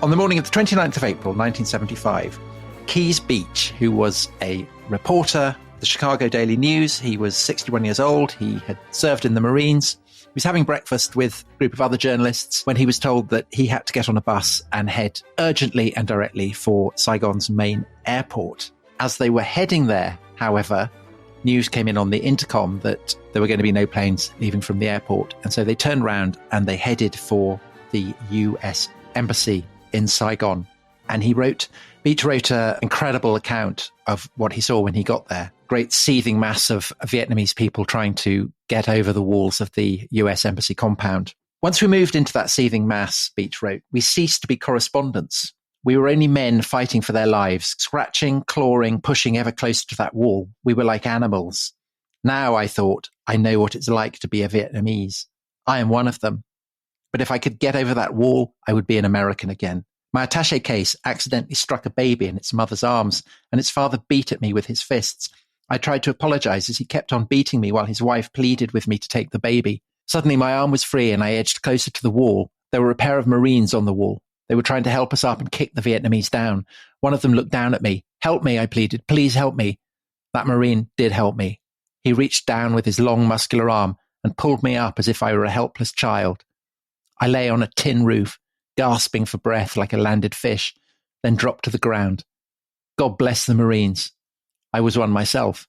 On the morning of the 29th of April, 1975, Keys Beach, who was a reporter, the Chicago Daily News, he was 61 years old, he had served in the Marines, he was having breakfast with a group of other journalists when he was told that he had to get on a bus and head urgently and directly for Saigon's main airport. As they were heading there, however, news came in on the intercom that there were going to be no planes leaving from the airport. And so they turned around and they headed for the US Embassy in Saigon. And Beach wrote an incredible account of what he saw when he got there. Great seething mass of Vietnamese people trying to get over the walls of the US Embassy compound. Once we moved into that seething mass, Beach wrote, we ceased to be correspondents. We were only men fighting for their lives, scratching, clawing, pushing ever closer to that wall. We were like animals. Now, I thought, I know what it's like to be a Vietnamese. I am one of them. But if I could get over that wall, I would be an American again. My attaché case accidentally struck a baby in its mother's arms, and its father beat at me with his fists. I tried to apologize as he kept on beating me while his wife pleaded with me to take the baby. Suddenly, my arm was free and I edged closer to the wall. There were a pair of Marines on the wall. They were trying to help us up and kick the Vietnamese down. One of them looked down at me. Help me, I pleaded. Please help me. That Marine did help me. He reached down with his long, muscular arm and pulled me up as if I were a helpless child. I lay on a tin roof, gasping for breath like a landed fish, then dropped to the ground. God bless the Marines. I was one myself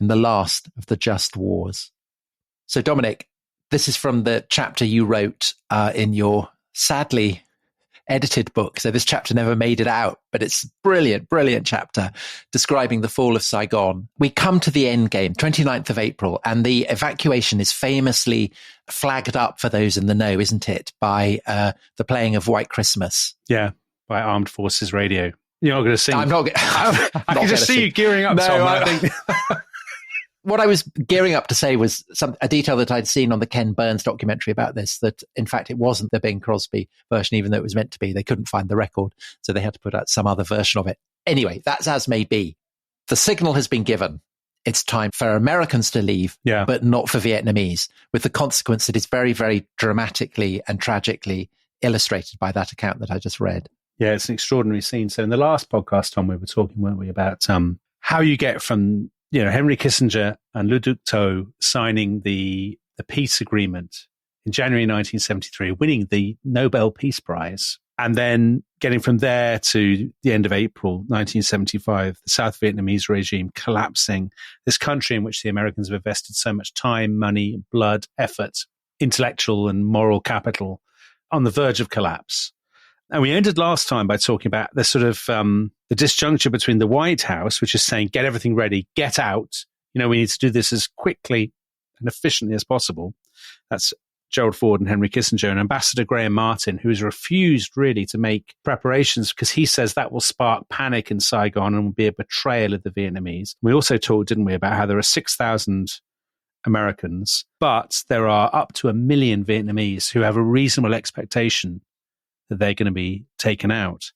in the last of the just wars. So, Dominic, this is from the chapter you wrote in your sadly edited book. So this chapter never made it out, but it's a brilliant, brilliant chapter describing the fall of Saigon. We come to the end game, 29th of April, and the evacuation is famously flagged up for those in the know, isn't it, by the playing of White Christmas. Yeah, by Armed Forces Radio. You're not going to sing. I'm not. I can just see you gearing up, Tom. I think. What I was gearing up to say was a detail that I'd seen on the Ken Burns documentary about this, that in fact it wasn't the Bing Crosby version, even though it was meant to be. They couldn't find the record, so they had to put out some other version of it. Anyway, that's as may be. The signal has been given. It's time for Americans to leave, but not for Vietnamese, with the consequence that is very, very dramatically and tragically illustrated by that account that I just read. Yeah, it's an extraordinary scene. So in the last podcast, Tom, we were talking, weren't we, about how you get from Henry Kissinger and Le Duc Tho signing the peace agreement in January 1973, winning the Nobel Peace Prize, and then getting from there to the end of April 1975, the South Vietnamese regime collapsing, this country in which the Americans have invested so much time, money, blood, effort, intellectual and moral capital, on the verge of collapse. And we ended last time by talking about the sort of the disjuncture between the White House, which is saying, get everything ready, get out. We need to do this as quickly and efficiently as possible. That's Gerald Ford and Henry Kissinger, and Ambassador Graham Martin, who has refused really to make preparations because he says that will spark panic in Saigon and will be a betrayal of the Vietnamese. We also talked, didn't we, about how there are 6,000 Americans, but there are up to 1 million Vietnamese who have a reasonable expectation that they're going to be taken out.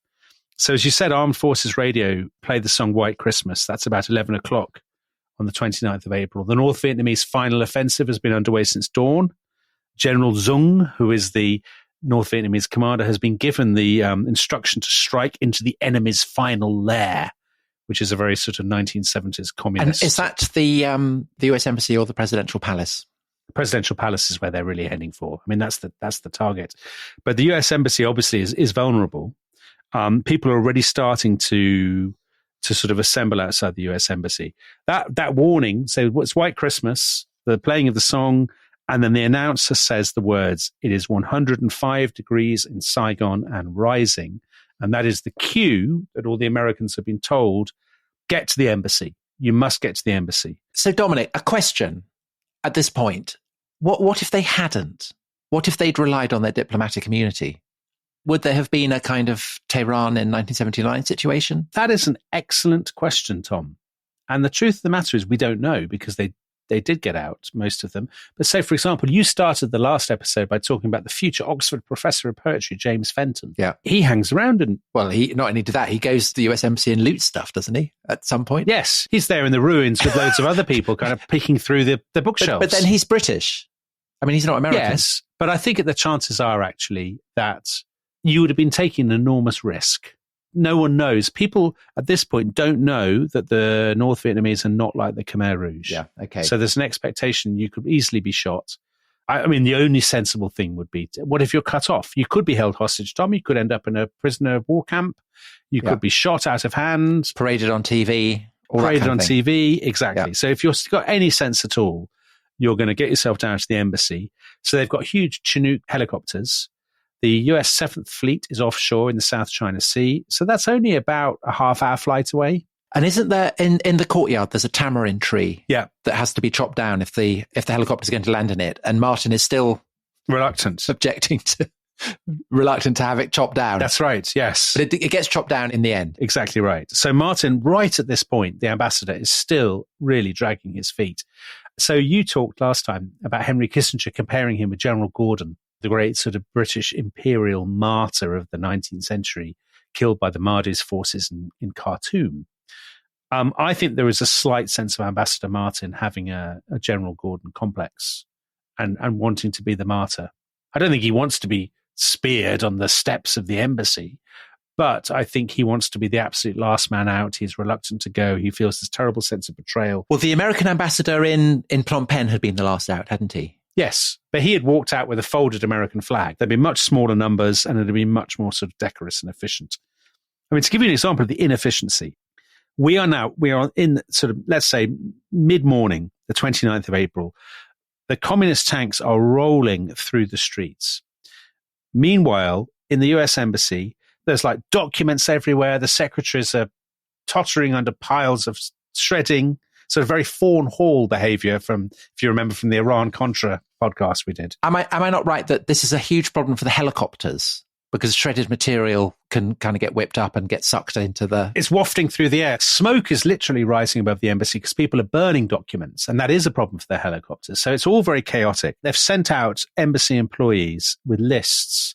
So as you said, Armed Forces Radio played the song White Christmas. That's about 11 o'clock on the 29th of April. The North Vietnamese final offensive has been underway since dawn. General Dung, who is the North Vietnamese commander, has been given the instruction to strike into the enemy's final lair, which is a very sort of 1970s communist. And is that the US Embassy or the Presidential Palace? The Presidential Palace is where they're really heading for. I mean, that's the target. But the US Embassy obviously is vulnerable. People are already starting to sort of assemble outside the US Embassy. That warning, so it's White Christmas, the playing of the song, and then the announcer says the words, it is 105 degrees in Saigon and rising. And that is the cue that all the Americans have been told, get to the embassy. You must get to the embassy. So, Dominic, a question at this point. What if they hadn't? What if they'd relied on their diplomatic immunity? Would there have been a kind of Tehran in 1979 situation? That is an excellent question, Tom. And the truth of the matter is we don't know because they did get out, most of them. But say, for example, you started the last episode by talking about the future Oxford professor of poetry, James Fenton. Yeah. He hangs around and... Well, he not only did that, he goes to the US Embassy and loots stuff, doesn't he, at some point? Yes. He's there in the ruins with loads of other people kind of picking through the bookshelves. But then he's British. I mean, he's not American. Yes, but I think the chances are actually that you would have been taking an enormous risk. No one knows. People at this point don't know that the North Vietnamese are not like the Khmer Rouge. Yeah, okay. So there's an expectation you could easily be shot. I mean, the only sensible thing would be, what if you're cut off? You could be held hostage, Tom. You could end up in a prisoner of war camp. You could be shot out of hand. Paraded on TV. Paraded on TV, exactly. Yeah. So if you've got any sense at all, you're going to get yourself down to the embassy. So they've got huge Chinook helicopters. The US 7th Fleet is offshore in the South China Sea. So that's only about a half-hour flight away. And isn't there, in the courtyard, there's a tamarind tree that has to be chopped down if the helicopter's going to land in it? And Martin is still reluctant to have it chopped down. That's right, yes. But it gets chopped down in the end. Exactly right. So Martin, right at this point, the ambassador, is still really dragging his feet. So you talked last time about Henry Kissinger comparing him with General Gordon, the great sort of British imperial martyr of the 19th century, killed by the Mahdi's forces in Khartoum. I think there is a slight sense of Ambassador Martin having a General Gordon complex and wanting to be the martyr. I don't think he wants to be speared on the steps of the embassy, but I think he wants to be the absolute last man out. He's reluctant to go. He feels this terrible sense of betrayal. Well, the American ambassador in Phnom Penh had been the last out, hadn't he? Yes, but he had walked out with a folded American flag. There'd been much smaller numbers and it'd been much more sort of decorous and efficient. I mean, to give you an example of the inefficiency, we are in sort of, let's say, mid-morning, the 29th of April. The communist tanks are rolling through the streets. Meanwhile, in the US embassy, there's like documents everywhere. The secretaries are tottering under piles of shredding, sort of very Fawn Hall behavior from, if you remember, from the Iran-Contra podcast we did. Am I not right that this is a huge problem for the helicopters? Because shredded material can kind of get whipped up and get sucked into the... It's wafting through the air. Smoke is literally rising above the embassy because people are burning documents, and that is a problem for their helicopters. So it's all very chaotic. They've sent out embassy employees with lists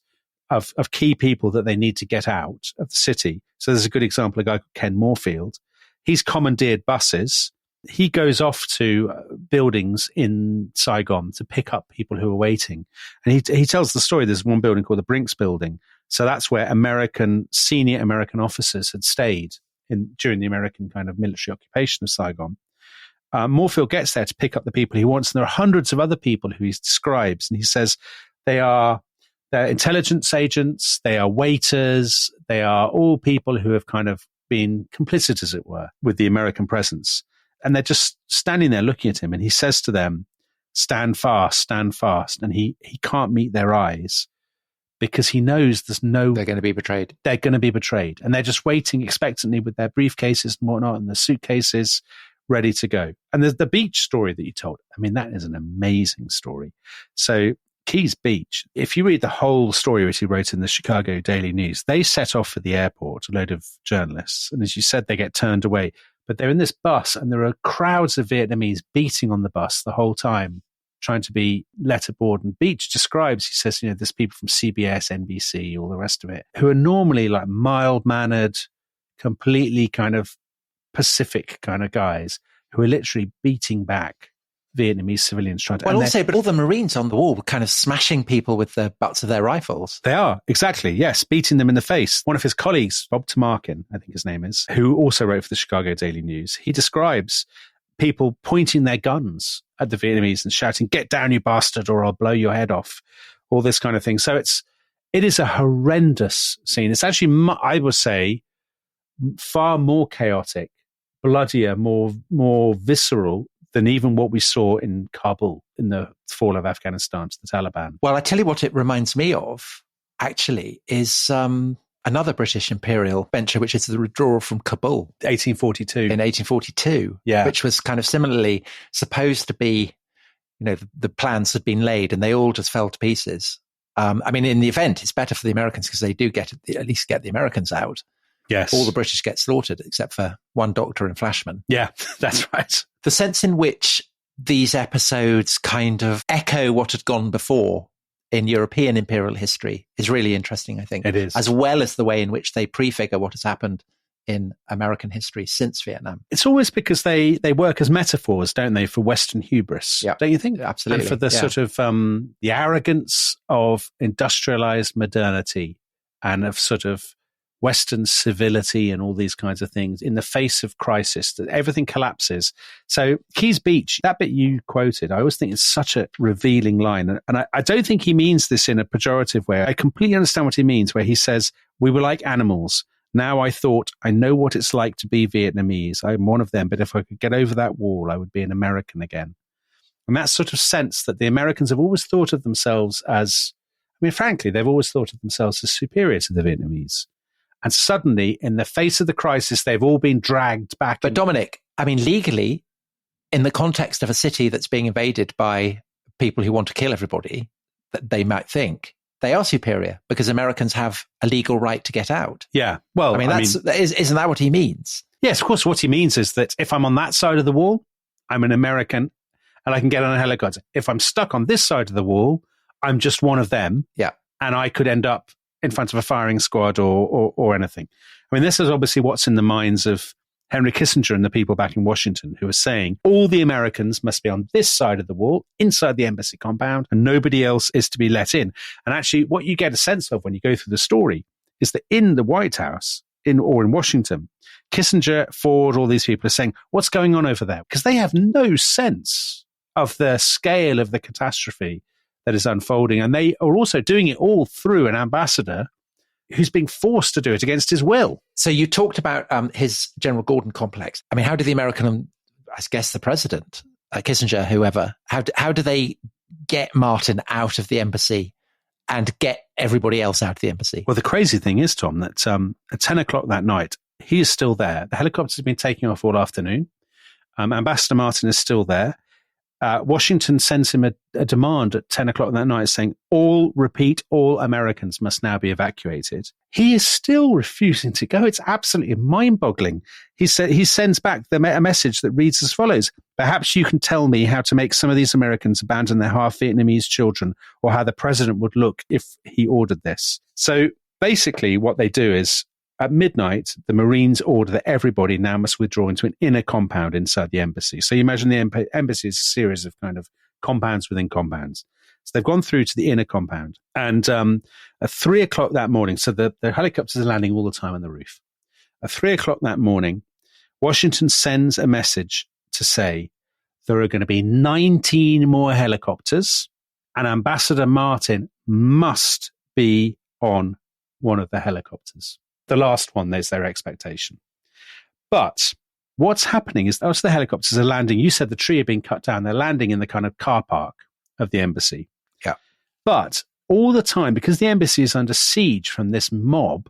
of key people that they need to get out of the city. So there's a good example, a guy called Ken Moorfield. He's commandeered buses. He goes off to buildings in Saigon to pick up people who are waiting. And he tells the story. There's one building called the Brinks Building. So that's where senior American officers had stayed during the American kind of military occupation of Saigon. Moorfield gets there to pick up the people he wants. And there are hundreds of other people who he describes. And he says they're intelligence agents, they are waiters, they are all people who have kind of been complicit, as it were, with the American presence. And they're just standing there looking at him. And he says to them, stand fast, stand fast. And he can't meet their eyes because he knows they're going to be betrayed. They're going to be betrayed. And they're just waiting expectantly with their briefcases and whatnot and the suitcases ready to go. And there's the beach story that you told. I mean, that is an amazing story. So Keys Beach, if you read the whole story which he wrote in the Chicago Daily News, they set off for the airport, a load of journalists. And as you said, they get turned away. But they're in this bus and there are crowds of Vietnamese beating on the bus the whole time, trying to be let aboard. And Beach describes, he says, there's people from CBS, NBC, all the rest of it, who are normally like mild-mannered, completely kind of Pacific kind of guys who are literally beating back Vietnamese civilians trying to... Well, also, but all the Marines on the wall were kind of smashing people with the butts of their rifles. They are, exactly, yes, beating them in the face. One of his colleagues, Bob Tamarkin, I think his name is, who also wrote for the Chicago Daily News, he describes people pointing their guns at the Vietnamese and shouting, "Get down, you bastard, or I'll blow your head off," all this kind of thing. So it is a horrendous scene. It's actually, I would say, far more chaotic, bloodier, more visceral than even what we saw in Kabul in the fall of Afghanistan to the Taliban. Well, I tell you what it reminds me of, actually, is another British imperial venture, which is the withdrawal from Kabul. 1842. In 1842, yeah. Which was kind of similarly supposed to be, the plans had been laid and they all just fell to pieces. I mean, in the event, it's better for the Americans because they do at least get the Americans out. Yes. All the British get slaughtered except for one doctor and Flashman. Yeah, that's right. The sense in which these episodes kind of echo what had gone before in European imperial history is really interesting, I think. It is. As well as the way in which they prefigure what has happened in American history since Vietnam. It's always because they work as metaphors, don't they, for Western hubris, don't you think? Absolutely. And for the sort of the arrogance of industrialized modernity and of sort of Western civility and all these kinds of things in the face of crisis, that everything collapses. So Keys Beach, that bit you quoted, I always think it's such a revealing line. And I don't think he means this in a pejorative way. I completely understand what he means, where he says, we were like animals. Now I thought, I know what it's like to be Vietnamese. I'm one of them, but if I could get over that wall, I would be an American again. And that sort of sense that the Americans have always thought of themselves as, I mean, frankly, they've always thought of themselves as superior to the Vietnamese. And suddenly, in the face of the crisis, they've all been dragged back. But Dominic, I mean, legally, in the context of a city that's being invaded by people who want to kill everybody, that they might think they are superior because Americans have a legal right to get out. Yeah. Well, I mean, isn't that what he means? Yes, of course. What he means is that if I'm on that side of the wall, I'm an American and I can get on a helicopter. If I'm stuck on this side of the wall, I'm just one of them. Yeah. And I could end up in front of a firing squad or anything. I mean, this is obviously what's in the minds of Henry Kissinger and the people back in Washington who are saying all the Americans must be on this side of the wall, inside the embassy compound, and nobody else is to be let in. And actually, what you get a sense of when you go through the story is that in the White House or in Washington, Kissinger, Ford, all these people are saying, what's going on over there? Because they have no sense of the scale of the catastrophe that is unfolding. And they are also doing it all through an ambassador who's being forced to do it against his will. So you talked about his General Gordon complex. I mean, how do the American, I guess the president, Kissinger, whoever, how do they get Martin out of the embassy and get everybody else out of the embassy? Well, the crazy thing is, Tom, that at 10 o'clock that night, he is still there. The helicopters have been taking off all afternoon. Ambassador Martin is still there. Washington sends him a demand at 10 o'clock that night saying, all Americans must now be evacuated. He is still refusing to go. It's absolutely mind-boggling. He sends back a message that reads as follows: perhaps you can tell me how to make some of these Americans abandon their half-Vietnamese children, or how the president would look if he ordered this. So basically what they do is, at midnight, the Marines order that everybody now must withdraw into an inner compound inside the embassy. So you imagine the embassy is a series of kind of compounds within compounds. So they've gone through to the inner compound. And at 3 o'clock that morning, so the helicopters are landing all the time on the roof. At 3 o'clock that morning, Washington sends a message to say there are going to be 19 more helicopters and Ambassador Martin must be on one of the helicopters. The last one, there's their expectation. But what's happening is as the helicopters are landing, you said the tree had been cut down. They're landing in the kind of car park of the embassy. Yeah. But all the time, because the embassy is under siege from this mob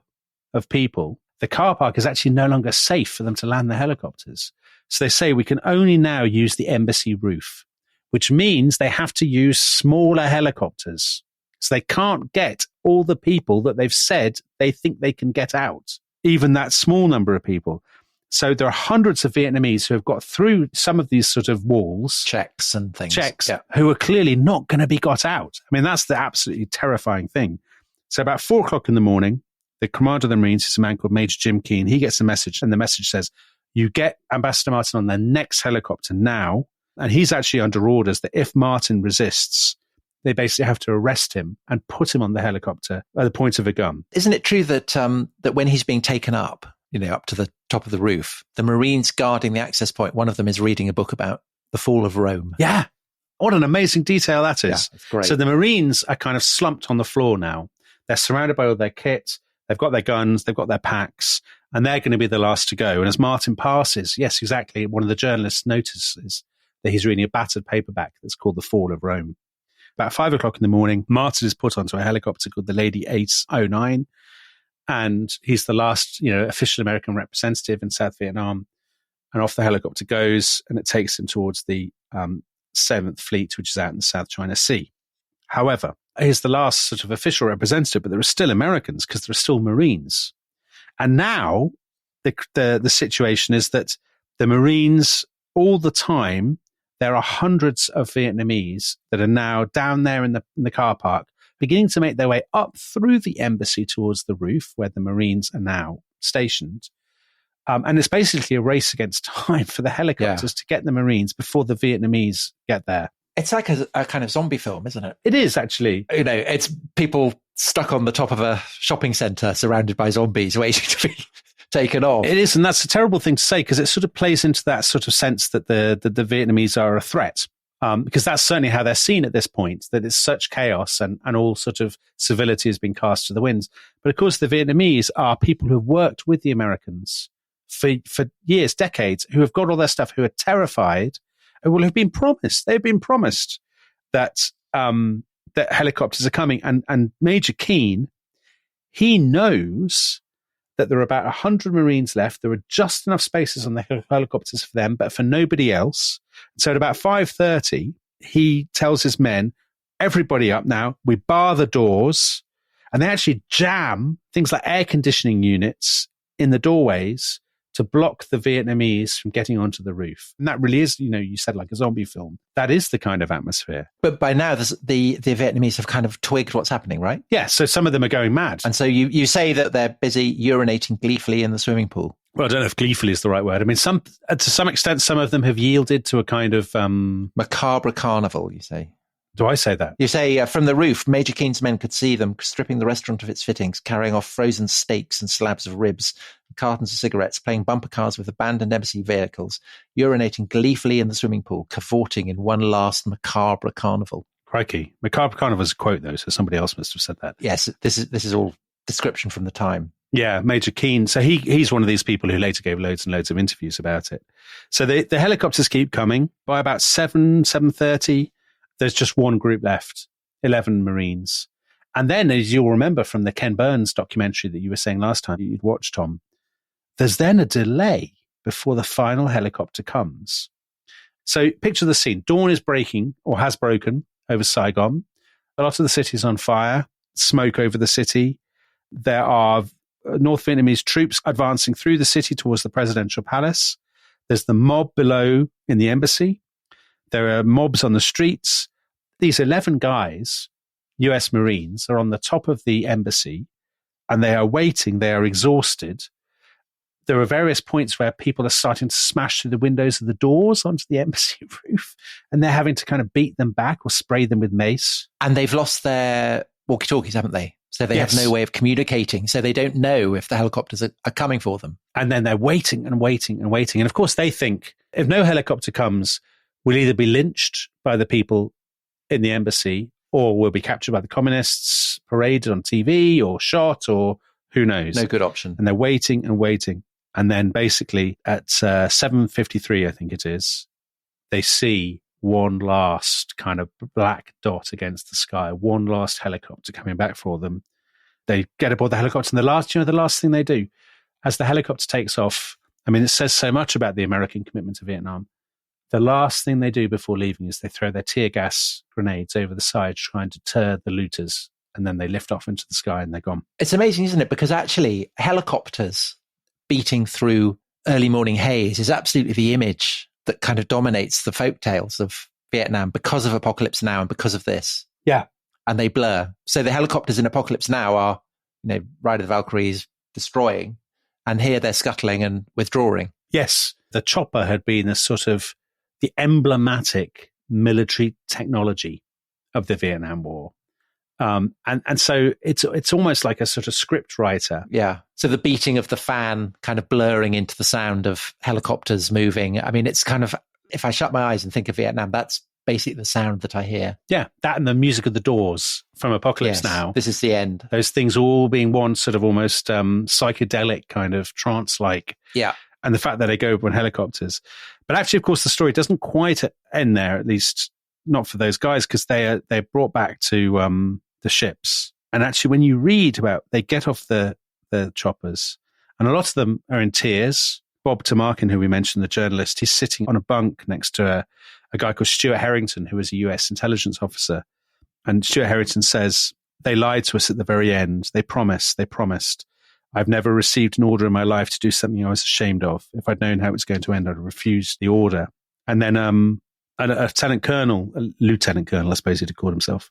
of people, the car park is actually no longer safe for them to land the helicopters. So they say we can only now use the embassy roof, which means they have to use smaller helicopters. So they can't get all the people that they've said they think they can get out, even that small number of people. So there are hundreds of Vietnamese who have got through some of these sort of walls. Checks and things. Yeah. Who are clearly not going to be got out. I mean, that's the absolutely terrifying thing. So about 4 o'clock in the morning, the commander of the Marines is a man called Major Jim Keane. He gets a message, and the message says, you get Ambassador Martin on the next helicopter now. And he's actually under orders that if Martin resists, they basically have to arrest him and put him on the helicopter at the point of a gun. Isn't it true that that when he's being taken up, up to the top of the roof, the Marines guarding the access point, one of them is reading a book about the fall of Rome? Yeah. What an amazing detail that is. Yeah, it's great. So the Marines are kind of slumped on the floor now. They're surrounded by all their kit. They've got their guns. They've got their packs. And they're going to be the last to go. And as Martin passes, yes, exactly, one of the journalists notices that he's reading a battered paperback that's called The Fall of Rome. About 5 o'clock in the morning, Martin is put onto a helicopter called the Lady 809, and he's the last, official American representative in South Vietnam. And off the helicopter goes, and it takes him towards the 7th Fleet, which is out in the South China Sea. However, he's the last sort of official representative, but there are still Americans because there are still Marines. And now the situation is that the Marines all the time. There are hundreds of Vietnamese that are now down there in the car park, beginning to make their way up through the embassy towards the roof where the Marines are now stationed. And it's basically a race against time for the helicopters to get the Marines before the Vietnamese get there. It's like a kind of zombie film, isn't it? It is, actually. It's people stuck on the top of a shopping centre surrounded by zombies waiting to be taken off. It is, and that's a terrible thing to say because it sort of plays into that sort of sense that the Vietnamese are a threat. Because that's certainly how they're seen at this point, that it's such chaos and all sort of civility has been cast to the winds. But of course, the Vietnamese are people who have worked with the Americans for years, decades, who have got all their stuff, who are terrified, and will have been promised. They've been promised that that helicopters are coming. And Major Keane, he knows that there are about 100 Marines left. There are just enough spaces on the helicopters for them, but for nobody else. So at about 5:30, he tells his men, everybody up now, we bar the doors, and they actually jam things like air conditioning units in the doorways to block the Vietnamese from getting onto the roof. And that really is, you said like a zombie film. That is the kind of atmosphere. But by now, the Vietnamese have kind of twigged what's happening, right? Yeah, so some of them are going mad. And so you say that they're busy urinating gleefully in the swimming pool. Well, I don't know if gleefully is the right word. I mean, to some extent, some of them have yielded to a kind of... macabre carnival, you say. Do I say that? You say, from the roof, Major Keane's men could see them stripping the restaurant of its fittings, carrying off frozen steaks and slabs of ribs, cartons of cigarettes, playing bumper cars with abandoned embassy vehicles, urinating gleefully in the swimming pool, cavorting in one last macabre carnival. Crikey. Macabre carnival is a quote, though, so somebody else must have said that. Yes, this is all description from the time. Yeah, Major Keane. So he's one of these people who later gave loads and loads of interviews about it. So the helicopters keep coming. By about 7:30, there's just one group left, 11 Marines. And then, as you'll remember from the Ken Burns documentary that you were saying last time you'd watched, Tom, there's then a delay before the final helicopter comes. So picture the scene. Dawn is breaking, or has broken, over Saigon. A lot of the city is on fire, smoke over the city. There are North Vietnamese troops advancing through the city towards the presidential palace. There's the mob below in the embassy. There are mobs on the streets. These 11 guys, US Marines, are on the top of the embassy and they are waiting. They are exhausted. There are various points where people are starting to smash through the windows of the doors onto the embassy roof, and they're having to kind of beat them back or spray them with mace. And they've lost their walkie-talkies, haven't they? So they have no way of communicating. So they don't know if the helicopters are coming for them. And then they're waiting and waiting and waiting. And of course, they think if no helicopter comes, we'll either be lynched by the people in the embassy or we'll be captured by the communists, paraded on TV or shot or who knows. No good option. And they're waiting and waiting. And then basically at 7:53, I think it is, they see one last kind of black dot against the sky, one last helicopter coming back for them. They get aboard the helicopter, and the last thing they do, as the helicopter takes off, I mean, it says so much about the American commitment to Vietnam. The last thing they do before leaving is they throw their tear gas grenades over the side, trying to deter the looters, and then they lift off into the sky and they're gone. It's amazing, isn't it? Because actually, helicopters beating through early morning haze is absolutely the image that kind of dominates the folk tales of Vietnam because of Apocalypse Now and because of this. Yeah. And they blur. So the helicopters in Apocalypse Now are, Ride of the Valkyries destroying, and here they're scuttling and withdrawing. Yes. The chopper had been a sort of the emblematic military technology of the Vietnam War. And so it's almost like a sort of script writer. Yeah. So the beating of the fan kind of blurring into the sound of helicopters moving. I mean, it's kind of, if I shut my eyes and think of Vietnam, that's basically the sound that I hear. Yeah. That and the music of the Doors from Apocalypse Now. This is the end. Those things all being one sort of almost psychedelic kind of trance-like. Yeah. And the fact that they go up on helicopters. But actually, of course, the story doesn't quite end there, at least not for those guys, because they're brought back to the ships. And actually, when you read about, they get off the choppers, and a lot of them are in tears. Bob Tamarkin, who we mentioned, the journalist, he's sitting on a bunk next to a guy called Stuart Harrington, who was a US intelligence officer. And Stuart Harrington says, they lied to us at the very end. They promised. I've never received an order in my life to do something I was ashamed of. If I'd known how it was going to end, I'd have refused the order. And then a lieutenant colonel, I suppose he'd have called himself,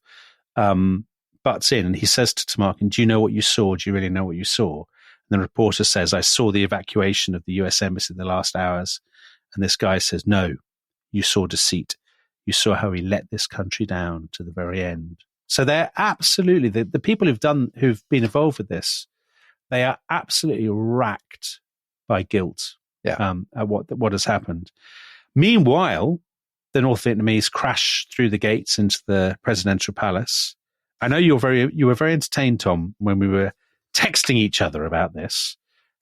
butts in and he says to Tamarkin, do you know what you saw? Do you really know what you saw? And the reporter says, I saw the evacuation of the US embassy in the last hours. And this guy says, no, you saw deceit. You saw how he let this country down to the very end. So they're absolutely, the people who've been involved with this, they are absolutely racked by guilt at what has happened. Meanwhile, the North Vietnamese crash through the gates into the presidential palace. I know you were very entertained, Tom, when we were texting each other about this,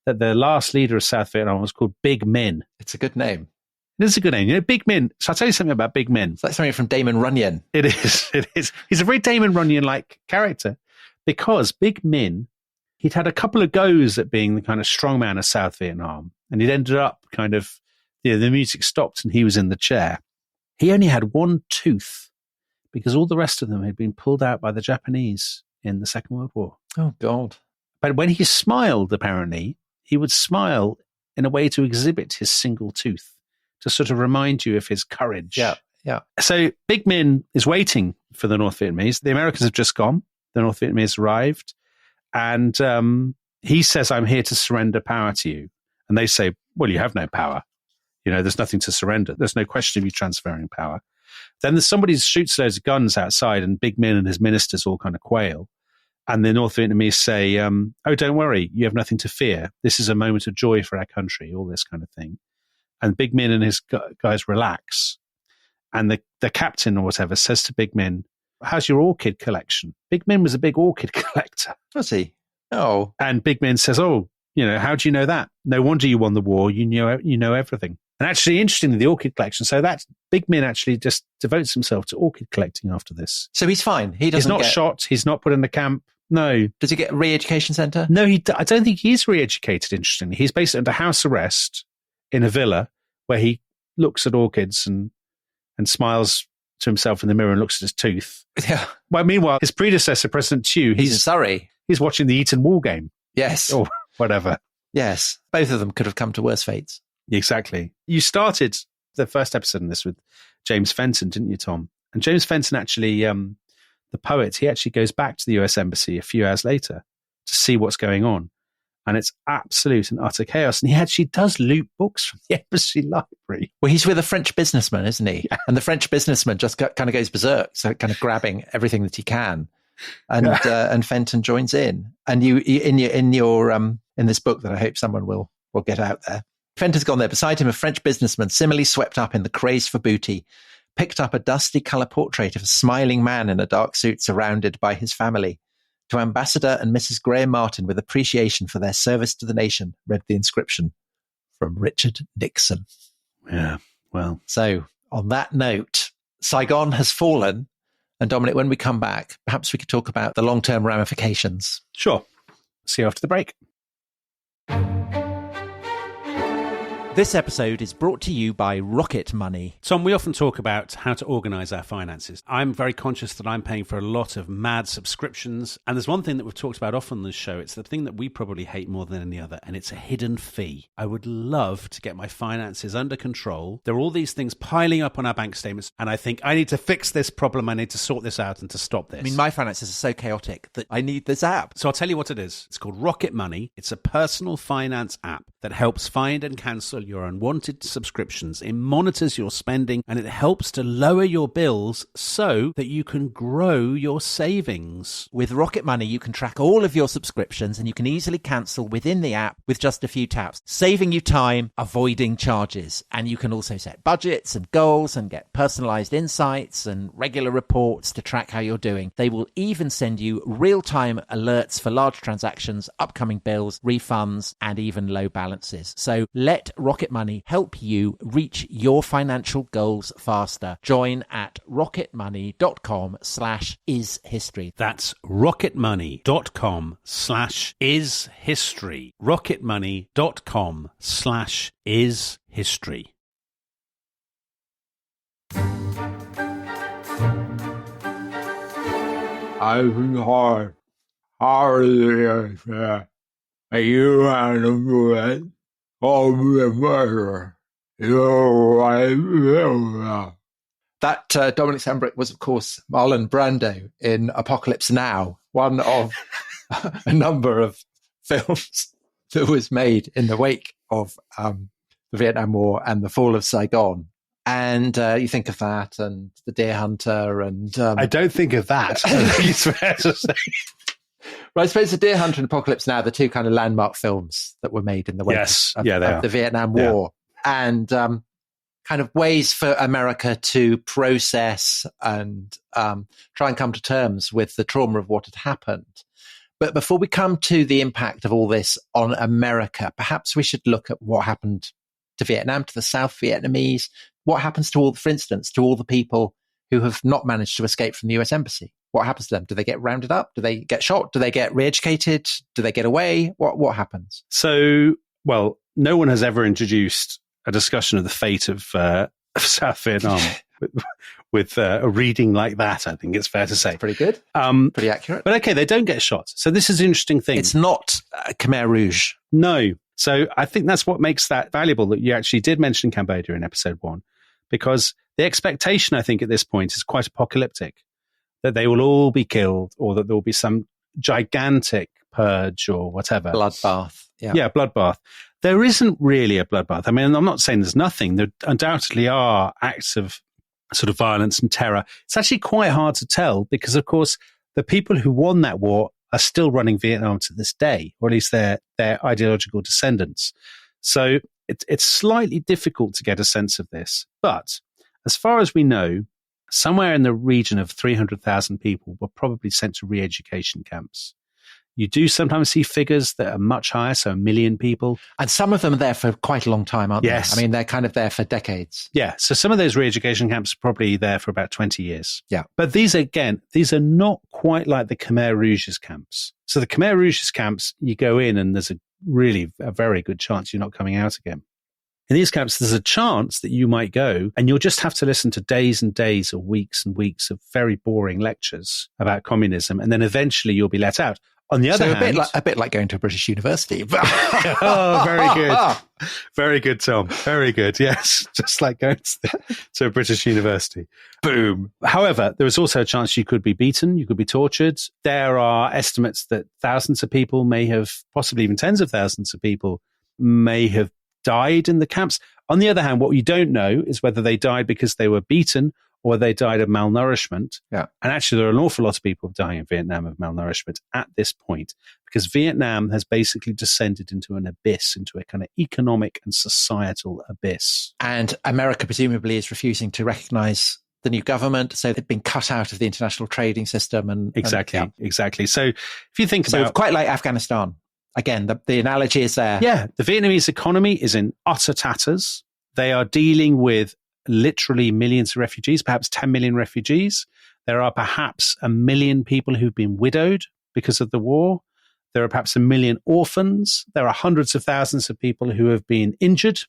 that the last leader of South Vietnam was called Big Min. It's a good name. It is a good name. You know, Big Min. So I'll tell you something about Big Min. It's like something from Damon Runyon. It is. It is. He's a very Damon Runyon-like character because Big Min, he'd had a couple of goes at being the kind of strongman of South Vietnam, and he'd ended up kind of, the music stopped and he was in the chair. He only had one tooth because all the rest of them had been pulled out by the Japanese in the Second World War. Oh, God. But when he smiled, apparently, he would smile in a way to exhibit his single tooth, to sort of remind you of his courage. Yeah. So Big Min is waiting for the North Vietnamese. The Americans have just gone. The North Vietnamese arrived. And he says, I'm here to surrender power to you. And they say, well, you have no power. You know, there's nothing to surrender. There's no question of you transferring power. Then somebody shoots loads of guns outside and Big Min and his ministers all kind of quail. And the North Vietnamese say, oh, don't worry, you have nothing to fear. This is a moment of joy for our country, all this kind of thing. And Big Min and his guys relax. And the captain or whatever says to Big Min, how's your orchid collection? Big Min was a big orchid collector. Was he? Oh. And Big Min says, oh, how do you know that? No wonder you won the war. You know everything. And actually, interestingly, the orchid collection. So that Big Min actually just devotes himself to orchid collecting after this. So he's fine. He's not shot. He's not put in the camp. No. Does he get a re-education centre? No, I don't think he's re-educated, interestingly. He's basically under house arrest in a villa where he looks at orchids and smiles to himself in the mirror and looks at his tooth. Yeah. Well, meanwhile, his predecessor, President Thieu, he's in Surrey. He's watching the Eton Wall game. Yes. Or whatever. Yes. Both of them could have come to worse fates. Exactly. You started the first episode in this with James Fenton, didn't you, Tom? And James Fenton actually, the poet, he actually goes back to the US Embassy a few hours later to see what's going on. And it's absolute and utter chaos. And he actually does loot books from the embassy library. Well, he's with a French businessman, isn't he? Yeah. And the French businessman just kind of goes berserk, so kind of grabbing everything that he can. And Fenton joins in. And you in this book that I hope someone will get out there, Fenton's gone there. Beside him, a French businessman, similarly swept up in the craze for booty, picked up a dusty colour portrait of a smiling man in a dark suit surrounded by his family. To Ambassador and Mrs. Graham Martin, with appreciation for their service to the nation, read the inscription from Richard Nixon. Yeah, well. So on that note, Saigon has fallen. And Dominic, when we come back, perhaps we could talk about the long-term ramifications. Sure. See you after the break. This episode is brought to you by Rocket Money. Tom, we often talk about how to organise our finances. I'm very conscious that I'm paying for a lot of mad subscriptions. And there's one thing that we've talked about often on this show. It's the thing that we probably hate more than any other, and it's a hidden fee. I would love to get my finances under control. There are all these things piling up on our bank statements, and I think I need to fix this problem. I need to sort this out and to stop this. I mean, my finances are so chaotic that I need this app. So I'll tell you what it is. It's called Rocket Money. It's a personal finance app that helps find and cancel your unwanted subscriptions. It monitors your spending and it helps to lower your bills so that you can grow your savings. With Rocket Money, you can track all of your subscriptions and you can easily cancel within the app with just a few taps, saving you time, avoiding charges. And you can also set budgets and goals and get personalized insights and regular reports to track how you're doing. They will even send you real-time alerts for large transactions, upcoming bills, refunds, and even low balances. So let Rocket Money help you reach your financial goals faster. Join at rocketmoney.com/ishistory. That's rocketmoney.com/ishistory. rocketmoney.com/ishistory. I've been hard years, you and the all the murder. That Dominic Sandbrook was, of course, Marlon Brando in Apocalypse Now, one of a number of films that was made in the wake of the Vietnam War and the fall of Saigon. And you think of that and The Deer Hunter and... I don't think of that. I think it's fair to say. Well, I suppose The Deer Hunter and Apocalypse Now, the two kind of landmark films that were made in the wake of the Vietnam War. And kind of ways for America to process and try and come to terms with the trauma of what had happened. But before we come to the impact of all this on America, perhaps we should look at what happened to Vietnam, to the South Vietnamese. What happens to all, for instance, to all the people who have not managed to escape from the US Embassy? What happens to them? Do they get rounded up? Do they get shot? Do they get re-educated? Do they get away? What happens? So, well, no one has ever introduced a discussion of the fate of South Vietnam with a reading like that. I think it's fair to say. Pretty good. Pretty accurate. But okay, they don't get shot. So this is an interesting thing. It's not Khmer Rouge. No. So I think that's what makes that valuable, that you actually did mention Cambodia in episode 1, because the expectation, I think, at this point is quite apocalyptic, that they will all be killed or that there will be some gigantic purge or whatever. Bloodbath. Yeah, bloodbath. There isn't really a bloodbath. I mean, I'm not saying there's nothing. There undoubtedly are acts of sort of violence and terror. It's actually quite hard to tell because, of course, the people who won that war are still running Vietnam to this day, or at least their ideological descendants. So it's slightly difficult to get a sense of this. But as far as we know, somewhere in the region of 300,000 people were probably sent to re-education camps. You do sometimes see figures that are much higher, so 1 million people. And some of them are there for quite a long time, aren't they? I mean, they're kind of there for decades. Yeah, so some of those re-education camps are probably there for about 20 years. Yeah. But these are not quite like the Khmer Rouge's camps. So the Khmer Rouge's camps, you go in and there's a very good chance you're not coming out again. In these camps, there's a chance that you might go and you'll just have to listen to days and days or weeks and weeks of very boring lectures about communism, and then eventually you'll be let out. On the other hand, a bit like going to a British university. Oh, very good. Very good, Tom. Very good. Yes. Just like going to a British university. Boom. However, there is also a chance you could be beaten. You could be tortured. There are estimates that thousands of people may have, possibly even tens of thousands of people may have died in the camps. On the other hand, what you don't know is whether they died because they were beaten or they died of malnourishment. Yeah. And actually, there are an awful lot of people dying in Vietnam of malnourishment at this point, because Vietnam has basically descended into an abyss, into a kind of economic and societal abyss. And America presumably is refusing to recognize the new government, so they've been cut out of the international trading system. Exactly. So if you think about... quite like Afghanistan. Again, the analogy is there. Yeah, the Vietnamese economy is in utter tatters. They are dealing with literally millions of refugees, perhaps 10 million refugees. There are perhaps 1 million people who've been widowed because of the war. There are perhaps 1 million orphans. There are hundreds of thousands of people who have been injured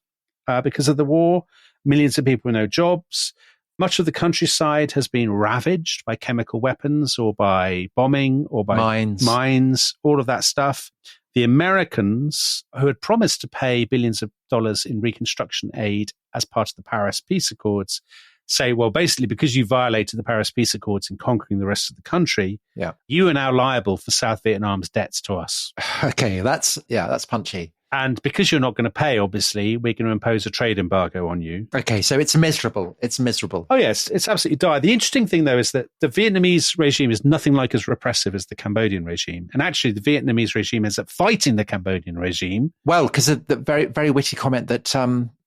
because of the war. Millions of people with no jobs. Much of the countryside has been ravaged by chemical weapons or by bombing or by mines, all of that stuff. The Americans, who had promised to pay billions of dollars in reconstruction aid as part of the Paris Peace Accords, say, well, basically, because you violated the Paris Peace Accords in conquering the rest of the country, you are now liable for South Vietnam's debts to us. Okay, that's punchy. And because you're not going to pay, obviously, we're going to impose a trade embargo on you. Okay, so it's miserable. It's miserable. Oh, yes, it's absolutely dire. The interesting thing, though, is that the Vietnamese regime is nothing like as repressive as the Cambodian regime. And actually, the Vietnamese regime ends up fighting the Cambodian regime. Well, because of the very, very witty comment that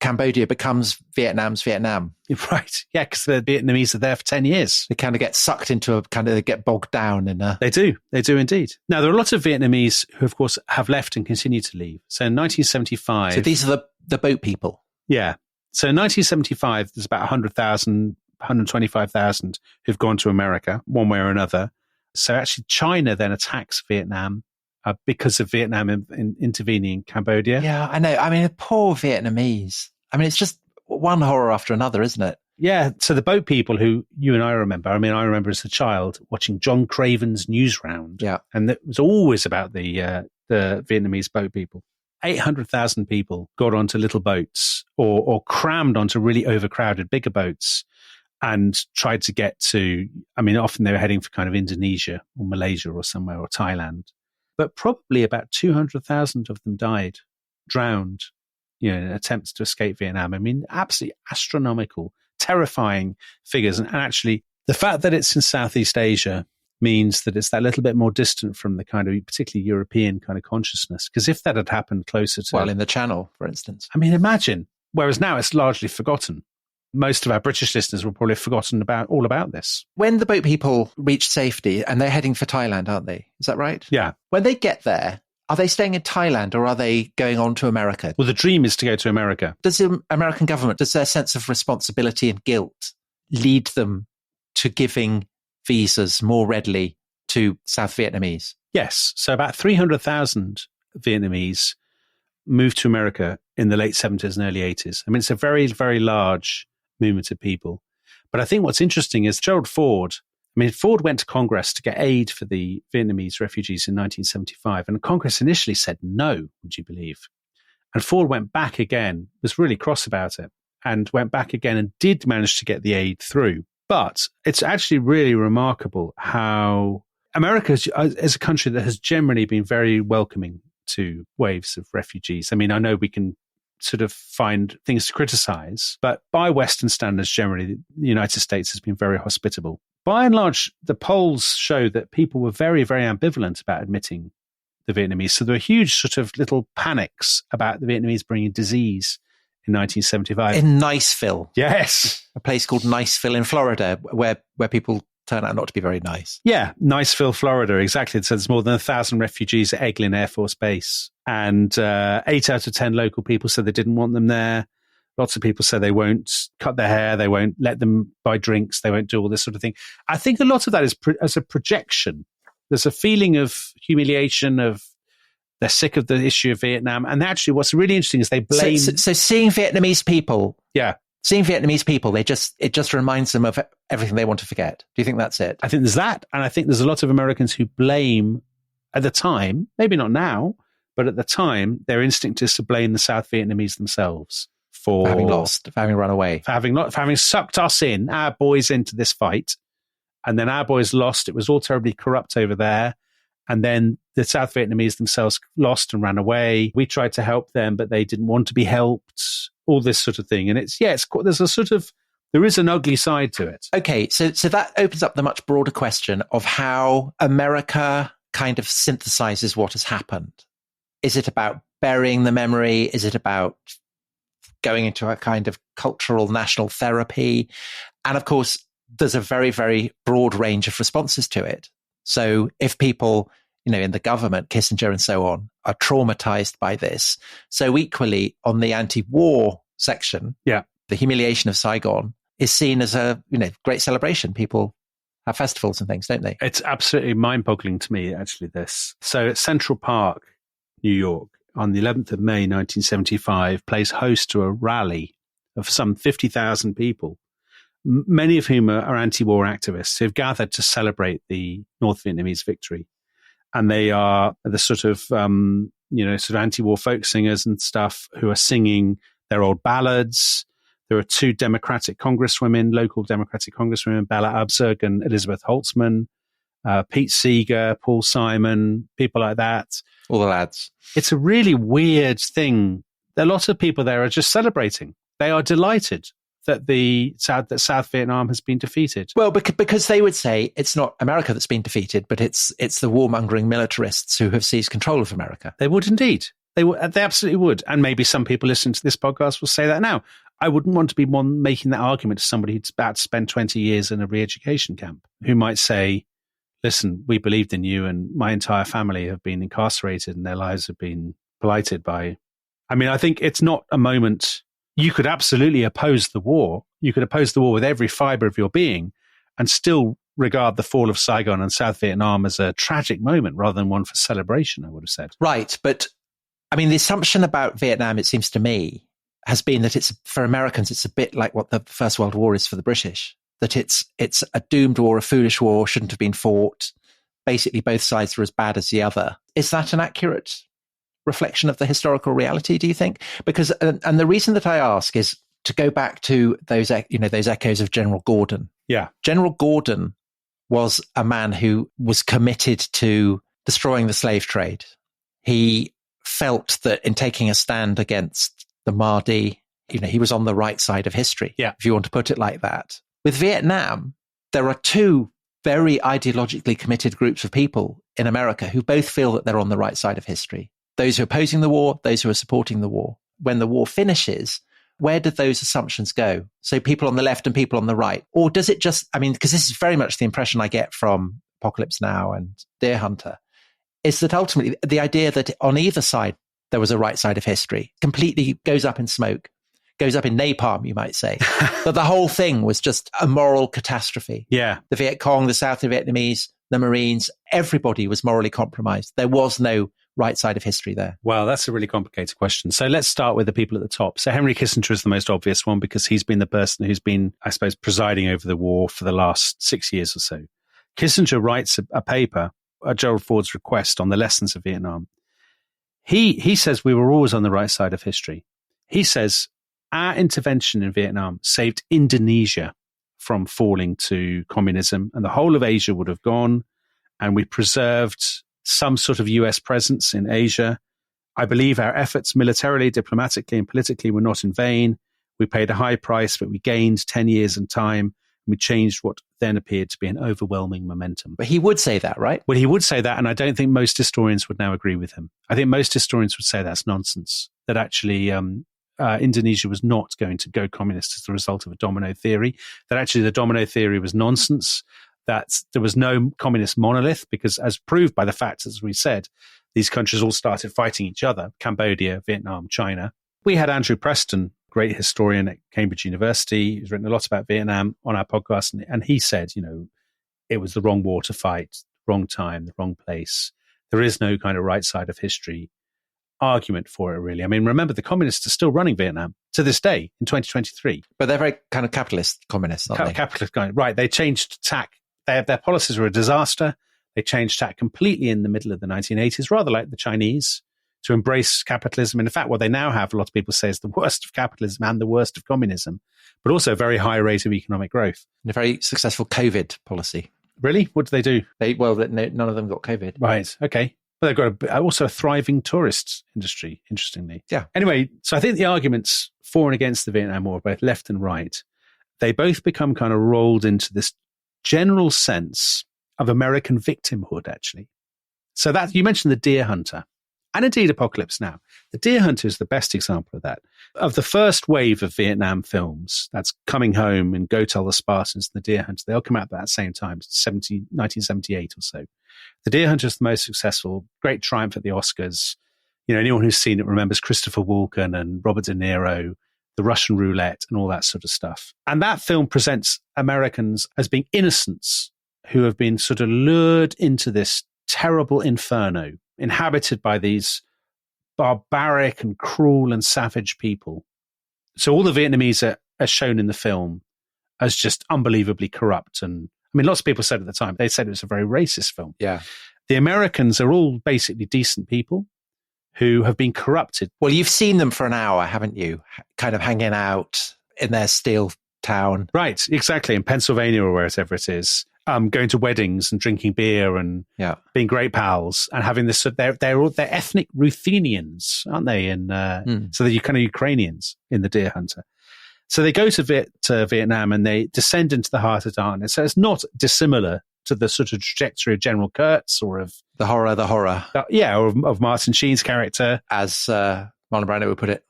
Cambodia becomes Vietnam's Vietnam. Right. Yeah, because the Vietnamese are there for 10 years. They kind of get sucked into they get bogged down in a... They do indeed. Now, there are a lot of Vietnamese who, of course, have left and continue to leave. So in 1975... So these are the boat people? Yeah. So in 1975, there's about 100,000, 125,000 who've gone to America, one way or another. So actually, China then attacks Vietnam because of Vietnam intervening in Cambodia. Yeah, I know. I mean, poor Vietnamese. I mean, it's just one horror after another, isn't it? Yeah. So the boat people who you and I remember, I mean, I remember as a child watching John Craven's Newsround. Yeah. And it was always about the Vietnamese boat people. 800,000 people got onto little boats or crammed onto really overcrowded bigger boats and tried to get to, I mean, often they were heading for kind of Indonesia or Malaysia or somewhere, or Thailand. But probably about 200,000 of them died, drowned, attempts to escape Vietnam. I mean, absolutely astronomical, terrifying figures. And actually, the fact that it's in Southeast Asia means that it's that little bit more distant from the kind of particularly European kind of consciousness. Because if that had happened closer to... Well, in the Channel, for instance. I mean, imagine. Whereas now it's largely forgotten. Most of our British listeners will probably have forgotten all about this. When the boat people reach safety, and they're heading for Thailand, aren't they? Is that right? Yeah. When they get there, are they staying in Thailand or are they going on to America? Well, the dream is to go to America. Does the American government, does their sense of responsibility and guilt lead them to giving visas more readily to South Vietnamese? Yes. So about 300,000 Vietnamese moved to America in the late 70s and early 80s. I mean, it's a very, very large movement of people. But I think what's interesting is Gerald Ford, Ford went to Congress to get aid for the Vietnamese refugees in 1975. And Congress initially said no, would you believe? And Ford went back again, was really cross about it, and went back again and did manage to get the aid through. But it's actually really remarkable how America is a country that has generally been very welcoming to waves of refugees. I mean, I know we can sort of find things to criticize, but by Western standards, generally, the United States has been very hospitable. By and large, the polls show that people were very, very ambivalent about admitting the Vietnamese. So there were huge sort of little panics about the Vietnamese bringing disease in 1975. In Niceville. Yes. A place called Niceville in Florida, where people turn out not to be very nice. Yeah, Niceville, Florida, exactly. So there's more than 1,000 refugees at Eglin Air Force Base. And 8 out of 10 local people said they didn't want them there. Lots of people say they won't cut their hair, they won't let them buy drinks, they won't do all this sort of thing. I think a lot of that is as a projection. There's a feeling of humiliation, of they're sick of the issue of Vietnam. And actually what's really interesting is they blame... So seeing Vietnamese people... Yeah. Seeing Vietnamese people, it just reminds them of everything they want to forget. Do you think that's it? I think there's that. And I think there's a lot of Americans who blame, at the time, maybe not now, but at the time, their instinct is to blame the South Vietnamese themselves for having lost, for having run away. For having sucked us in, our boys, into this fight. And then our boys lost. It was all terribly corrupt over there. And then the South Vietnamese themselves lost and ran away. We tried to help them, but they didn't want to be helped. All this sort of thing. And there is an ugly side to it. Okay, so that opens up the much broader question of how America kind of synthesizes what has happened. Is it about burying the memory? Is it about going into a kind of cultural national therapy? And of course, there's a very, very broad range of responses to it. So if people, in the government, Kissinger and so on, are traumatized by this. So equally on the anti-war section, the humiliation of Saigon is seen as a, great celebration. People have festivals and things, don't they? It's absolutely mind-boggling to me, actually, this. So at Central Park, New York, on the 11th of May, 1975, plays host to a rally of some 50,000 people, many of whom are anti-war activists who've gathered to celebrate the North Vietnamese victory. And they are the sort of anti-war folk singers and stuff who are singing their old ballads. There are 2 Democratic congresswomen, local Democratic congresswomen, Bella Abzug and Elizabeth Holtzman, Pete Seeger, Paul Simon, people like that. All the lads. It's a really weird thing. A lot of people there are just celebrating. They are delighted that South Vietnam has been defeated. Well, because they would say it's not America that's been defeated, but it's the warmongering militarists who have seized control of America. They would indeed. They absolutely would. And maybe some people listening to this podcast will say that now. I wouldn't want to be one making that argument to somebody who's about to spend 20 years in a re-education camp, who might say, listen, we believed in you and my entire family have been incarcerated and their lives have been blighted by... I think it's not a moment... You could absolutely oppose the war. You could oppose the war with every fiber of your being and still regard the fall of Saigon and South Vietnam as a tragic moment rather than one for celebration, I would have said. Right. But the assumption about Vietnam, it seems to me, has been that it's, for Americans, it's a bit like what the First World War is for the British, that it's a doomed war, a foolish war, shouldn't have been fought. Basically, both sides are as bad as the other. Is that an accurate reflection of the historical reality, do you think? Because, and the reason that I ask is to go back to those echoes of General Gordon. Yeah. General Gordon was a man who was committed to destroying the slave trade. He felt that in taking a stand against the Mahdi. He was on the right side of history, if you want to put it like that. With Vietnam, there are two very ideologically committed groups of people in America who both feel that they're on the right side of history. Those who are opposing the war, those who are supporting the war. When the war finishes, where did those assumptions go? So people on the left and people on the right? Or does it just, because this is very much the impression I get from Apocalypse Now and Deer Hunter, is that ultimately the idea that on either side there was a right side of history completely goes up in smoke, goes up in napalm, you might say. That the whole thing was just a moral catastrophe. Yeah. The Viet Cong, the South Vietnamese, the Marines, everybody was morally compromised. There was no right side of history there. Well, that's a really complicated question. So let's start with the people at the top. So Henry Kissinger is the most obvious one because he's been the person who's been, I suppose, presiding over the war for the last 6 years or so. Kissinger writes a paper at Gerald Ford's request on the lessons of Vietnam. He says we were always on the right side of history. He says our intervention in Vietnam saved Indonesia from falling to communism, and the whole of Asia would have gone, and we preserved some sort of US presence in Asia. I believe our efforts militarily, diplomatically, and politically were not in vain. We paid a high price, but we gained 10 years in time. We changed what then appeared to be an overwhelming momentum. But he would say that, right? Well, he would say that, and I don't think most historians would now agree with him. I think most historians would say that's nonsense, that actually Indonesia was not going to go communist as a result of a domino theory, that actually the domino theory was nonsense, that there was no communist monolith, because as proved by the fact, as we said, these countries all started fighting each other, Cambodia, Vietnam, China. We had Andrew Preston, great historian at Cambridge University, who's written a lot about Vietnam on our podcast, and he said, it was the wrong war to fight, wrong time, the wrong place. There is no kind of right side of history argument for it, really. Remember, the communists are still running Vietnam to this day in 2023. But they're very kind of capitalist communists, aren't they? Capitalist guy, right. They changed tack. Their policies were a disaster. They changed tack completely in the middle of the 1980s, rather like the Chinese, to embrace capitalism. And in fact, what they now have, a lot of people say, is the worst of capitalism and the worst of communism, but also a very high rate of economic growth. And a very successful COVID policy. Really? What do they do? None of them got COVID. Right. Okay. But they've got also a thriving tourist industry, interestingly. Yeah. Anyway, so I think the arguments for and against the Vietnam War, both left and right, they both become kind of rolled into this general sense of American victimhood, actually. So that you mentioned the Deer Hunter, and indeed Apocalypse Now. The Deer Hunter is the best example of that. Of the first wave of Vietnam films, that's Coming Home and Go Tell the Spartans and the Deer Hunter, they all come out at that same time, 1978 or so. The Deer Hunter is the most successful, great triumph at the Oscars. Anyone who's seen it remembers Christopher Walken and Robert De Niro, the Russian roulette and all that sort of stuff. And that film presents Americans as being innocents who have been sort of lured into this terrible inferno inhabited by these barbaric and cruel and savage people. So all the Vietnamese are shown in the film as just unbelievably corrupt. And lots of people said at the time, they said it was a very racist film. Yeah. The Americans are all basically decent people who have been corrupted. Well, you've seen them for an hour, haven't you? Kind of hanging out in their steel town. Right, exactly. In Pennsylvania or wherever it is. Going to weddings and drinking beer and being great pals and having this. They're ethnic Ruthenians, aren't they? So they're kind of Ukrainians in the Deer Hunter. So they go to Vietnam and they descend into the heart of darkness. So it's not dissimilar to the sort of trajectory of General Kurtz or of the horror. Or of Martin Sheen's character, as Marlon Brando would put it.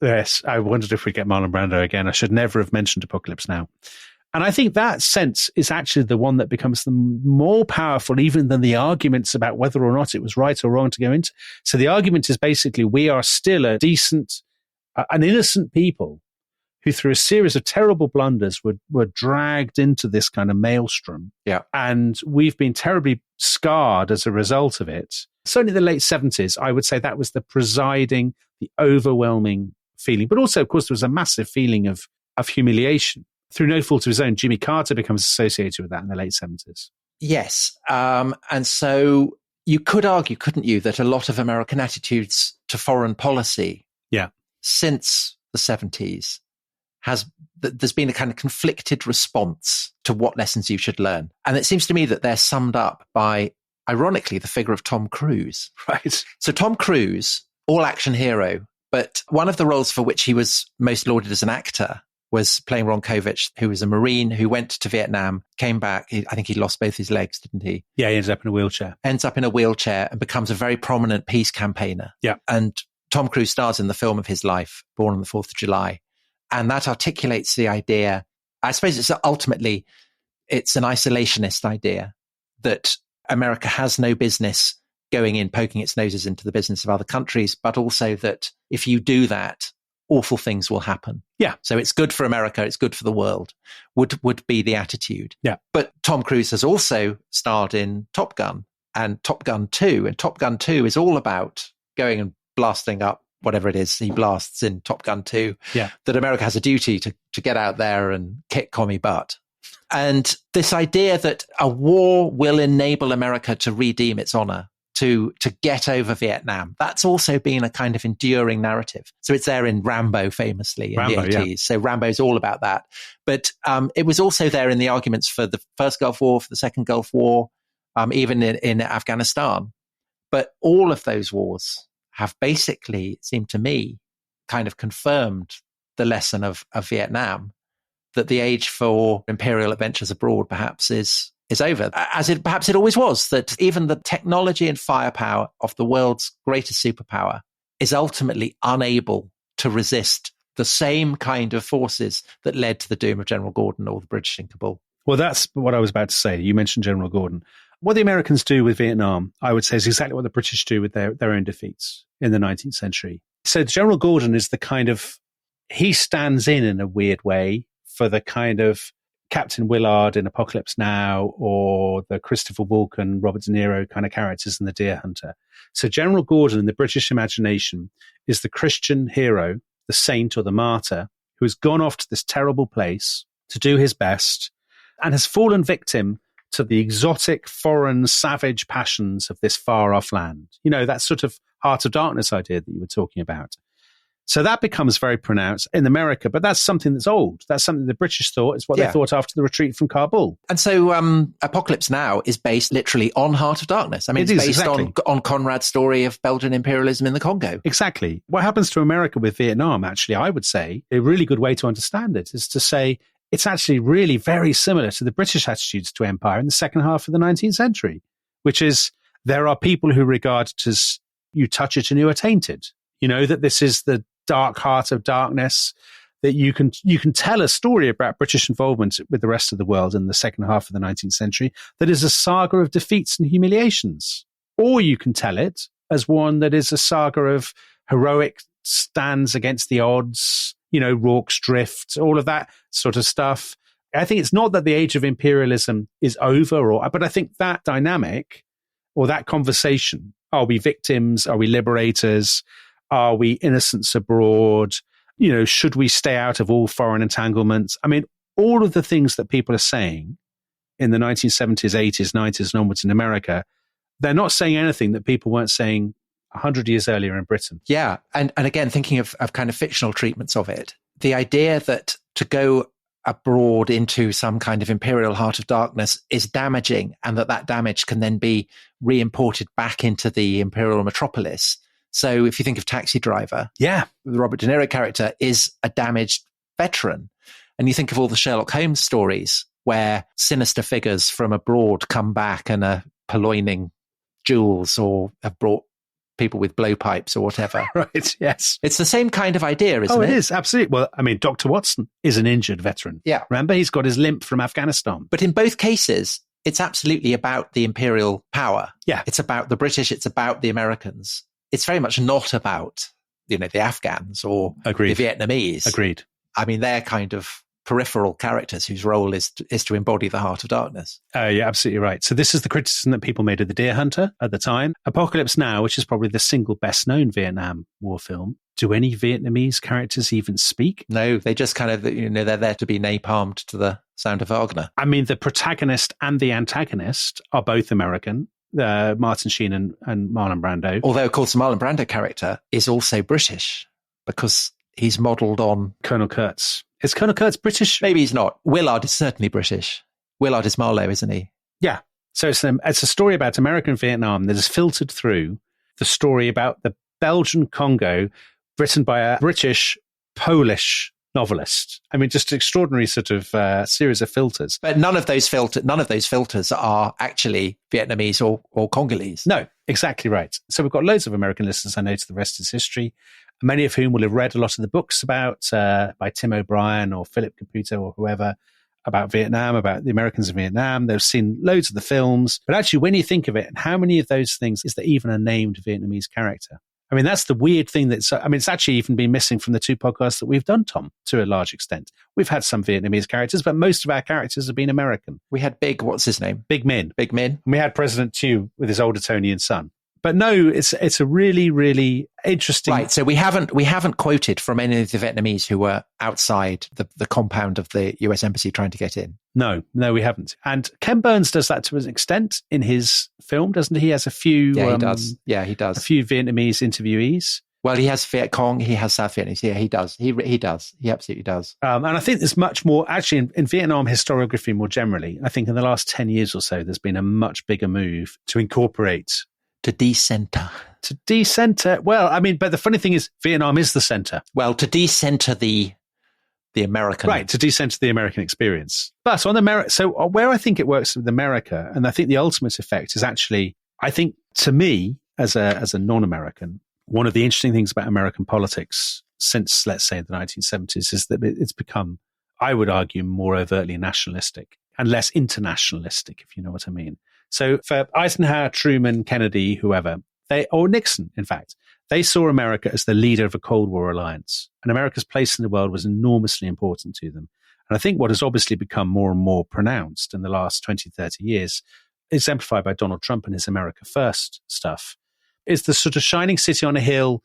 Yes, I wondered if we get Marlon Brando again. I should never have mentioned Apocalypse Now. And I think that sense is actually the one that becomes the more powerful even than the arguments about whether or not it was right or wrong to go into. So the argument is basically we are still a decent, an innocent people who through a series of terrible blunders were dragged into this kind of maelstrom. Yeah. And we've been terribly scarred as a result of it. Certainly in the late 70s, I would say that was the overwhelming feeling. But also, of course, there was a massive feeling of humiliation. Through no fault of his own, Jimmy Carter becomes associated with that in the late 70s. Yes. And so you could argue, couldn't you, that a lot of American attitudes to foreign policy since the 70s there's been a kind of conflicted response to what lessons you should learn. And it seems to me that they're summed up by, ironically, the figure of Tom Cruise. Right. So Tom Cruise, all action hero, But one of the roles for which he was most lauded as an actor was playing Ron Kovic, who was a Marine who went to Vietnam, came back. I think he lost both his legs, didn't he? Yeah, he ends up in a wheelchair. Ends up in a wheelchair and becomes a very prominent peace campaigner. Yeah. And Tom Cruise stars in the film of his life, Born on the 4th of July. And that articulates the idea, I suppose it's an isolationist idea that America has no business going in, poking its noses into the business of other countries, but also that if you do that, awful things will happen. Yeah. So it's good for America, it's good for the world, would be the attitude. Yeah. But Tom Cruise has also starred in Top Gun and Top Gun 2. And Top Gun 2 is all about going and blasting up whatever it is he blasts in Top Gun 2. Yeah. That America has a duty to get out there and kick commie butt. And this idea that a war will enable America to redeem its honor, to get over Vietnam. That's also been a kind of enduring narrative. So it's there in Rambo, famously, in the 80s. Yeah. So Rambo's all about that. But it was also there in the arguments for the first Gulf War, for the second Gulf War, even in Afghanistan. But all of those wars have basically, it seemed to me, kind of confirmed the lesson of Vietnam, that the age for imperial adventures abroad perhaps is over, as it perhaps it always was, that even the technology and firepower of the world's greatest superpower is ultimately unable to resist the same kind of forces that led to the doom of General Gordon or the British in Kabul. Well, that's what I was about to say. You mentioned General Gordon. What the Americans do with Vietnam, I would say, is exactly what the British do with their own defeats in the 19th century. So General Gordon is the kind of, he stands in a weird way for the kind of Captain Willard in Apocalypse Now, or the Christopher Walken, Robert De Niro kind of characters in The Deer Hunter. So General Gordon in the British imagination is the Christian hero, the saint or the martyr, who has gone off to this terrible place to do his best and has fallen victim to the exotic, foreign, savage passions of this far-off land. You know, that sort of heart of darkness idea that you were talking about. So that becomes very pronounced in America, but that's something that's old. That's something the British thought is what they thought after the retreat from Kabul. And so Apocalypse Now is based literally on Heart of Darkness. I mean, it's based on Conrad's story of Belgian imperialism in the Congo. Exactly. What happens to America with Vietnam, actually, I would say, a really good way to understand it is to say it's actually really very similar to the British attitudes to empire in the second half of the 19th century, which is there are people who regard it as you touch it and you are tainted. You know, that this is the dark heart of darkness, that you can tell a story about British involvement with the rest of the world in the second half of the 19th century that is a saga of defeats and humiliations. Or you can tell it as one that is a saga of heroic stands against the odds, you know, Rorke's Drift, all of that sort of stuff. I think it's not that the age of imperialism is over, but I think that dynamic or that conversation, are we victims? Are we liberators? Are we innocents abroad? You know, should we stay out of all foreign entanglements? I mean, all of the things that people are saying in the 1970s, 80s, 90s and onwards in America, they're not saying anything that people weren't saying 100 years earlier in Britain. Yeah. And again, thinking of kind of fictional treatments of it, the idea that to go abroad into some kind of imperial heart of darkness is damaging, and that damage can then be re-imported back into the imperial metropolis. So if you think of Taxi Driver, the Robert De Niro character is a damaged veteran. And you think of all the Sherlock Holmes stories where sinister figures from abroad come back and are purloining jewels or have brought people with blowpipes or whatever. Right, yes. It's the same kind of idea, isn't it? Oh, it is, absolutely. Well, I mean, Dr. Watson is an injured veteran. Yeah. Remember, he's got his limp from Afghanistan. But in both cases, it's absolutely about the imperial power. Yeah. It's about the British, it's about the Americans. It's very much not about, you know, the Afghans or the Vietnamese. Agreed. I mean, they're kind of peripheral characters whose role is to embody the heart of darkness. You're absolutely right. So this is the criticism that people made of The Deer Hunter at the time. Apocalypse Now, which is probably the single best known Vietnam War film. Do any Vietnamese characters even speak? No, they just kind of, you know, they're there to be napalmed to the sound of Wagner. I mean, the protagonist and the antagonist are both American. Martin Sheen and Marlon Brando. Although, of course, the Marlon Brando character is also British because he's modelled on Colonel Kurtz. Is Colonel Kurtz British? Maybe he's not. Willard is certainly British. Willard is Marlowe, isn't he? Yeah. So it's a story about American Vietnam that has filtered through the story about the Belgian Congo, written by a British-Polish novelist. I mean, just an extraordinary sort of series of filters. But none of those filters are actually Vietnamese or Congolese. No, exactly right. So we've got loads of American listeners, I know, to The Rest is History, many of whom will have read a lot of the books about by Tim O'Brien or Philip Caputo or whoever about Vietnam, about the Americans in Vietnam. They've seen loads of the films. But actually, when you think of it, how many of those things is there even a named Vietnamese character? I mean, that's the weird thing it's actually even been missing from the two podcasts that we've done, Tom, to a large extent. We've had some Vietnamese characters, but most of our characters have been American. We had what's his name? Big Min. And we had President Thieu with his old Etonian son. But no, it's a really, really interesting. Right. So we haven't quoted from any of the Vietnamese who were outside the compound of the US Embassy trying to get in. No, we haven't. And Ken Burns does that to an extent in his film, doesn't he? He has a few. Yeah, he does. A few Vietnamese interviewees. Well, he has Viet Cong. He has South Vietnamese. Yeah, he does. He does. He absolutely does. And I think there's much more, actually, in Vietnam historiography more generally, I think in the last 10 years or so, there's been a much bigger move to incorporate. To decenter. Well, I mean, but the funny thing is, Vietnam is the center. Well, to decenter the American. Right, to decenter the American experience. But on so where I think it works with America, and I think the ultimate effect is actually, I think, to me, as a non-American, one of the interesting things about American politics since, let's say, the 1970s is that it's become, I would argue, more overtly nationalistic and less internationalistic, if you know what I mean. So for Eisenhower, Truman, Kennedy, whoever, or Nixon, in fact, they saw America as the leader of a Cold War alliance. And America's place in the world was enormously important to them. And I think what has obviously become more and more pronounced in the last 20, 30 years, exemplified by Donald Trump and his America First stuff, is the sort of shining city on a hill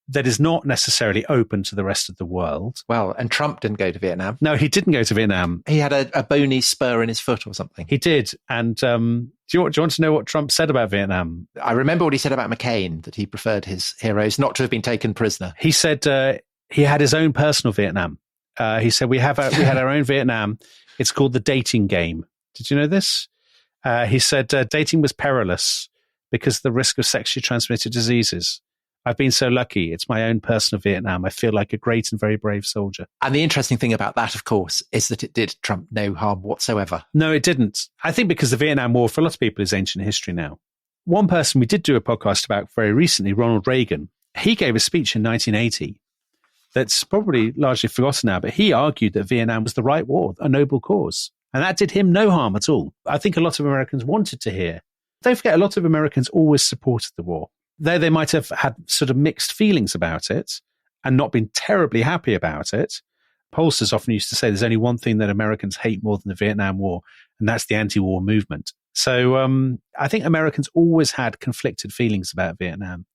that is not necessarily open to the rest of the world. Well, and Trump didn't go to Vietnam. No, he didn't go to Vietnam. He had a bony spur in his foot or something. He did. And do you want to know what Trump said about Vietnam? I remember what he said about McCain, that he preferred his heroes not to have been taken prisoner. He said he had his own personal Vietnam. He said, we had our own Vietnam. It's called the dating game. Did you know this? He said dating was perilous because of the risk of sexually transmitted diseases. I've been so lucky. It's my own personal Vietnam. I feel like a great and very brave soldier. And the interesting thing about that, of course, is that it did Trump no harm whatsoever. No, it didn't. I think because the Vietnam War, for a lot of people, is ancient history now. One person we did do a podcast about very recently, Ronald Reagan, he gave a speech in 1980 that's probably largely forgotten now, but he argued that Vietnam was the right war, a noble cause. And that did him no harm at all. I think a lot of Americans wanted to hear. Don't forget, a lot of Americans always supported the war. Though they might have had sort of mixed feelings about it and not been terribly happy about it. Pollsters often used to say there's only one thing that Americans hate more than the Vietnam War, and that's the anti-war movement. So I think Americans always had conflicted feelings about Vietnam.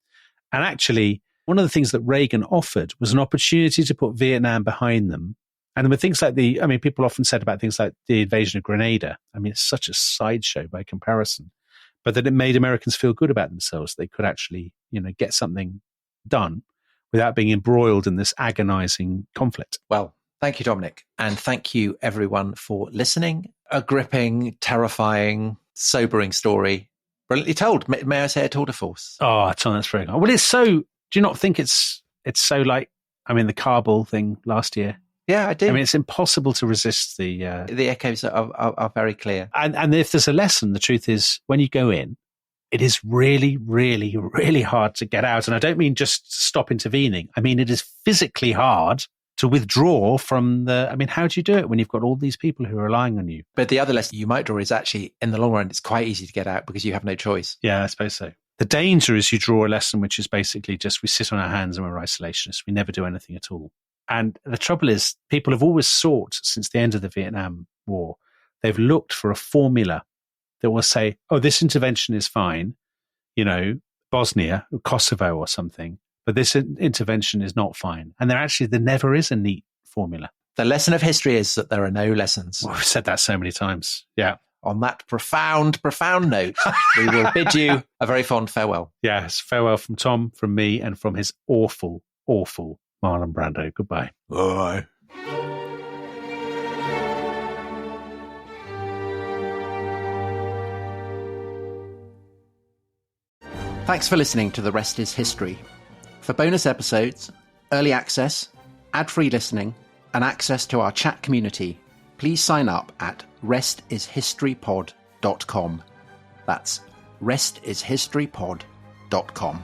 And actually, one of the things that Reagan offered was an opportunity to put Vietnam behind them. And with things like people often said about things like the invasion of Grenada. I mean, it's such a sideshow by comparison. But that it made Americans feel good about themselves. They could actually, get something done without being embroiled in this agonizing conflict. Well, thank you, Dominic. And thank you, everyone, for listening. A gripping, terrifying, sobering story. Brilliantly told. May I say a tour de force? Oh, Tom, that's very good. Well, it's so, do you not think it's so like, the Kabul thing last year? Yeah, I do. I mean, it's impossible to resist the echoes are very clear. And if there's a lesson, the truth is, when you go in, it is really, really, really hard to get out. And I don't mean just stop intervening. I mean, it is physically hard to withdraw from how do you do it when you've got all these people who are relying on you? But the other lesson you might draw is actually, in the long run, it's quite easy to get out because you have no choice. Yeah, I suppose so. The danger is you draw a lesson which is basically just we sit on our hands and we're isolationists. We never do anything at all. And the trouble is, people have always sought, since the end of the Vietnam War, they've looked for a formula that will say, oh, this intervention is fine, Bosnia, or Kosovo or something, but this intervention is not fine. And there never is a neat formula. The lesson of history is that there are no lessons. Well, we've said that so many times. Yeah. On that profound, profound note, we will bid you a very fond farewell. Yes, farewell from Tom, from me, and from his awful, awful Marlon Brando. Goodbye. Bye. Thanks for listening to The Rest is History. For bonus episodes, early access, ad-free listening, and access to our chat community, please sign up at restishistorypod.com. That's restishistorypod.com.